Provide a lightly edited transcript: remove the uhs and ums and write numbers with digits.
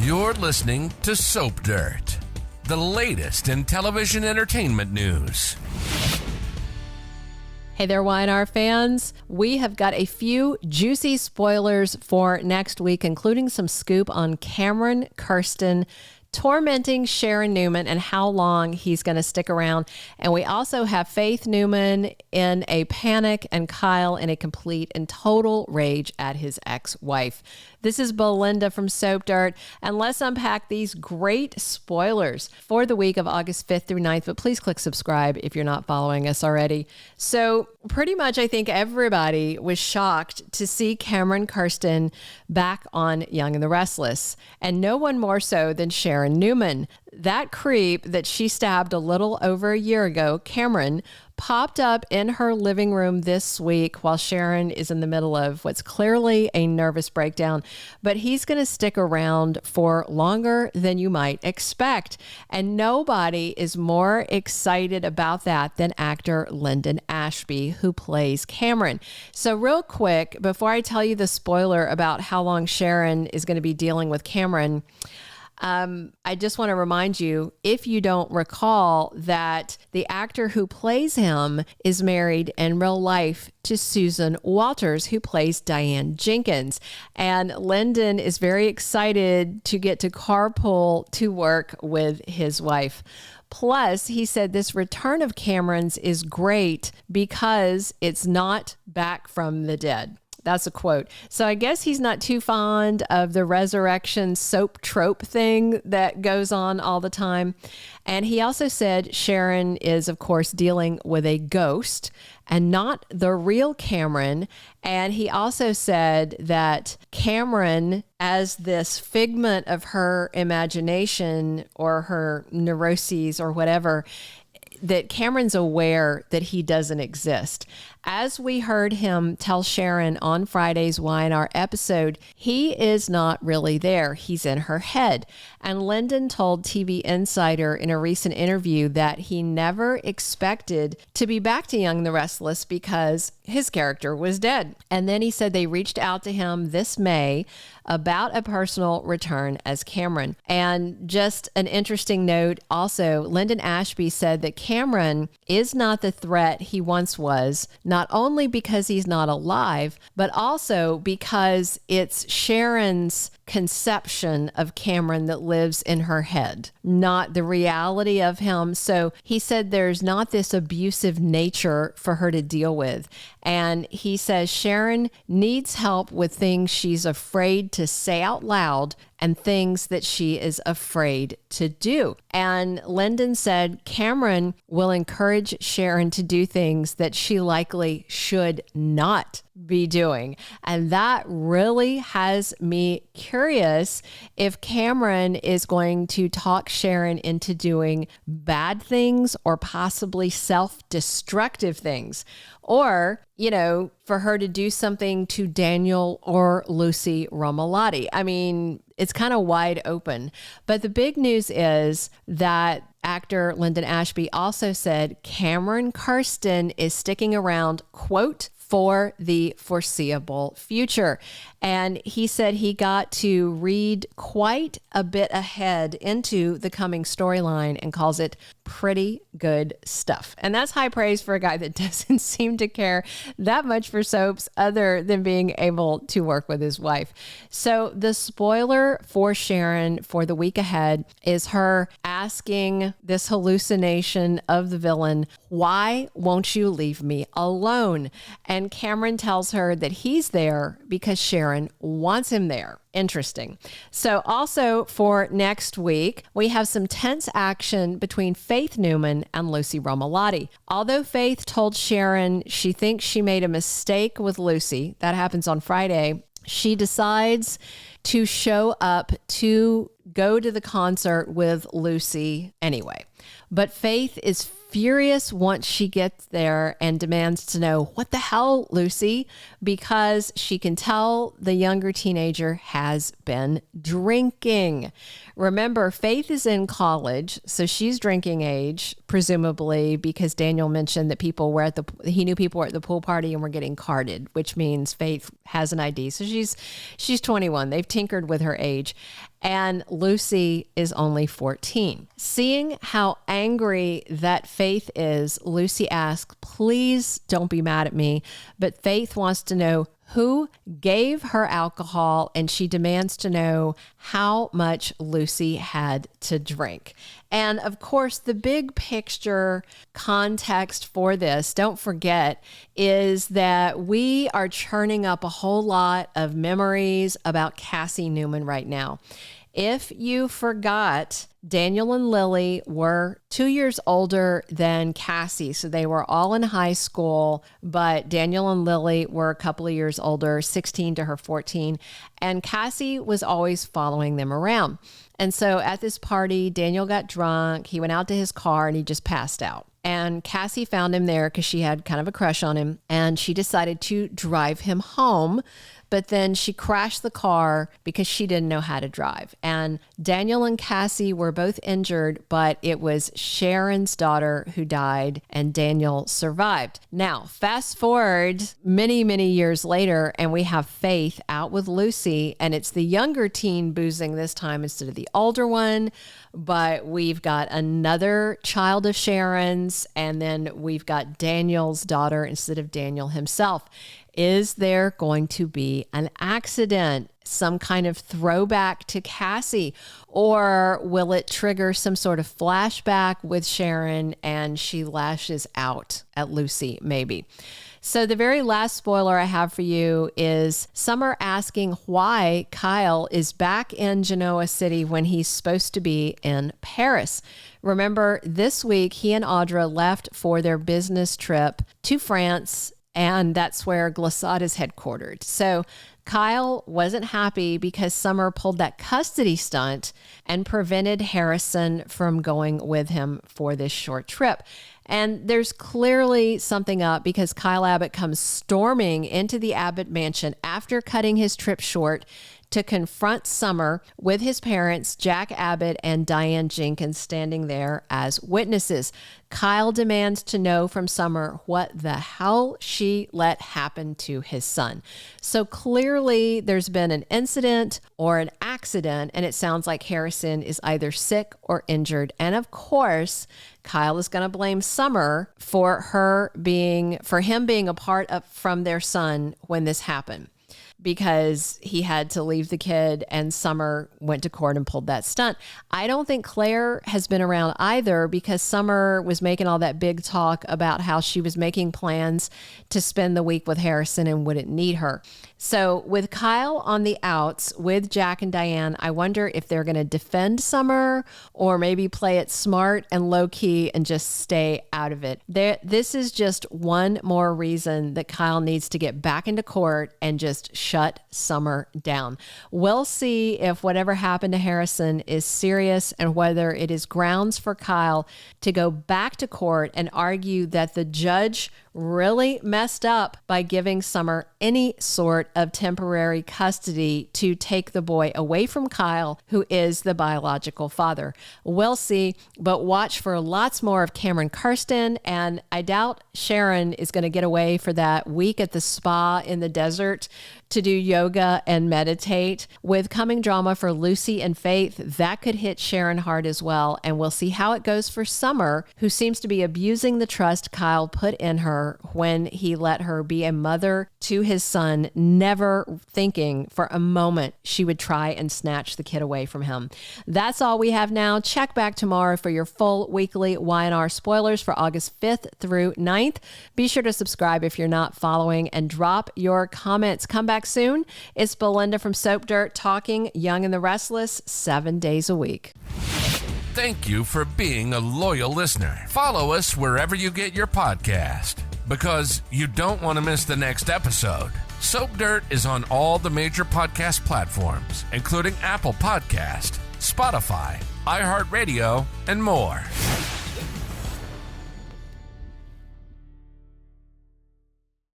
You're listening to Soap Dirt, the latest in television entertainment news. Hey there, Y&R fans. We have got a few juicy spoilers for next week, including some scoop on Cameron Kirsten tormenting Sharon Newman and how long he's going to stick around. And we also have Faith Newman in a panic and Kyle in a complete and total rage at his ex-wife. This is Belinda from Soap Dirt, and let's unpack these great spoilers for the week of August 5th through 9th, but please click subscribe if you're not following us already. So pretty much I think everybody was shocked to see Cameron Kirsten back on Young and the Restless, and no one more so than Sharon Newman. That creep that she stabbed a little over a year ago, Cameron, popped up in her living room this week while Sharon is in the middle of what's clearly a nervous breakdown. But he's going to stick around for longer than you might expect. And nobody is more excited about that than actor Lyndon Ashby, who plays Cameron. So real quick, before I tell you the spoiler about how long Sharon is going to be dealing with Cameron, I just want to remind you, if you don't recall, that the actor who plays him is married in real life to Susan Walters, who plays Diane Jenkins. And Lyndon is very excited to get to carpool to work with his wife. Plus, he said this return of Cameron's is great because it's not back from the dead. That's a quote. So I guess he's not too fond of the resurrection soap trope thing that goes on all the time. And he also said Sharon is, of course, dealing with a ghost and not the real Cameron. And he also said that Cameron, as this figment of her imagination or her neuroses or whatever, that Cameron's aware that he doesn't exist. As we heard him tell Sharon on Friday's Y&R episode, he is not really there. He's in her head. And Lyndon told TV Insider in a recent interview that he never expected to be back to Young and the Restless because his character was dead. And then he said they reached out to him this May about a personal return as Cameron. And just an interesting note also, Lyndon Ashby said that Cameron is not the threat he once was, not only because he's not alive, but also because it's Sharon's conception of Cameron that lives in her head, not the reality of him. So he said there's not this abusive nature for her to deal with. And he says Sharon needs help with things she's afraid to say out loud and things that she is afraid to do. And Lyndon said Cameron will encourage Sharon to do things that she likely should not be doing. And that really has me curious if Cameron is going to talk Sharon into doing bad things or possibly self-destructive things. Or, you know, for her to do something to Daniel or Lucy Romalotti. I mean, it's kind of wide open. But the big news is that actor Lyndon Ashby also said Cameron Kirsten is sticking around, quote, for the foreseeable future. And he said he got to read quite a bit ahead into the coming storyline and calls it pretty good stuff. And that's high praise for a guy that doesn't seem to care that much for soaps other than being able to work with his wife. So the spoiler for Sharon for the week ahead is her asking this hallucination of the villain, "Why won't you leave me alone?" And Cameron tells her that he's there because Sharon wants him there. Interesting. So also for next week, we have some tense action between Faith Newman and Lucy Romalotti. Although Faith told Sharon she thinks she made a mistake with Lucy, that happens on Friday, she decides to show up to go to the concert with Lucy anyway. But Faith is furious once she gets there and demands to know, what the hell, Lucy? Because she can tell the younger teenager has been drinking. Remember, Faith is in college, so she's drinking age, presumably because Daniel mentioned that he knew people were at the pool party and were getting carded, which means Faith has an ID. So she's 21. They've tinkered with her age. And Lucy is only 14. Seeing how angry that Faith is, Lucy asks, please don't be mad at me. But Faith wants to know who gave her alcohol, and she demands to know how much Lucy had to drink. And of course, the big picture context for this, don't forget, is that we are churning up a whole lot of memories about Cassie Newman right now. If you forgot, Daniel and Lily were 2 years older than Cassie, so they were all in high school, but Daniel and Lily were a couple of years older, 16 to her 14, and Cassie was always following them around. And so at this party, Daniel got drunk, he went out to his car, and he just passed out. And Cassie found him there because she had kind of a crush on him, and she decided to drive him home. But then she crashed the car because she didn't know how to drive. And Daniel and Cassie were both injured, but it was Sharon's daughter who died and Daniel survived. Now, fast forward many, many years later, and we have Faith out with Lucy, and it's the younger teen boozing this time instead of the older one. But we've got another child of Sharon's, and then we've got Daniel's daughter instead of Daniel himself. Is there going to be an accident, some kind of throwback to Cassie, or will it trigger some sort of flashback with Sharon and she lashes out at Lucy, maybe? So the very last spoiler I have for you is Summer asking why Kyle is back in Genoa City when he's supposed to be in Paris. Remember, this week he and Audra left for their business trip to France, and that's where Glissade is headquartered. So Kyle wasn't happy because Summer pulled that custody stunt and prevented Harrison from going with him for this short trip. And there's clearly something up because Kyle Abbott comes storming into the Abbott mansion after cutting his trip short to confront Summer with his parents, Jack Abbott and Diane Jenkins, standing there as witnesses. Kyle demands to know from Summer what the hell she let happen to his son. So clearly there's been an incident or an accident, and it sounds like Harrison is either sick or injured. And of course, Kyle is going to blame Summer for him being apart from their son when this happened, because he had to leave the kid and Summer went to court and pulled that stunt. I don't think Claire has been around either, because Summer was making all that big talk about how she was making plans to spend the week with Harrison and wouldn't need her. So with Kyle on the outs with Jack and Diane, I wonder if they're going to defend Summer or maybe play it smart and low key and just stay out of it. This is just one more reason that Kyle needs to get back into court and just shut Summer down. We'll see if whatever happened to Harrison is serious and whether it is grounds for Kyle to go back to court and argue that the judge really messed up by giving Summer any sort of temporary custody to take the boy away from Kyle, who is the biological father. We'll see, but watch for lots more of Cameron Kirsten, and I doubt Sharon is going to get away for that week at the spa in the desert to do yoga and meditate. With coming drama for Lucy and Faith, that could hit Sharon hard as well, and we'll see how it goes for Summer, who seems to be abusing the trust Kyle put in her when he let her be a mother to his son, never thinking for a moment she would try and snatch the kid away from him. That's all we have now. Check back tomorrow for your full weekly Y&R spoilers for August 5th through 9th. Be sure to subscribe if you're not following and drop your comments. Come back soon. It's Belinda from Soap Dirt talking Young and the Restless 7 days a week. Thank you for being a loyal listener. Follow us wherever you get your podcast, because you don't want to miss the next episode. Soap Dirt is on all the major podcast platforms, including Apple Podcast, Spotify, iHeartRadio, and more.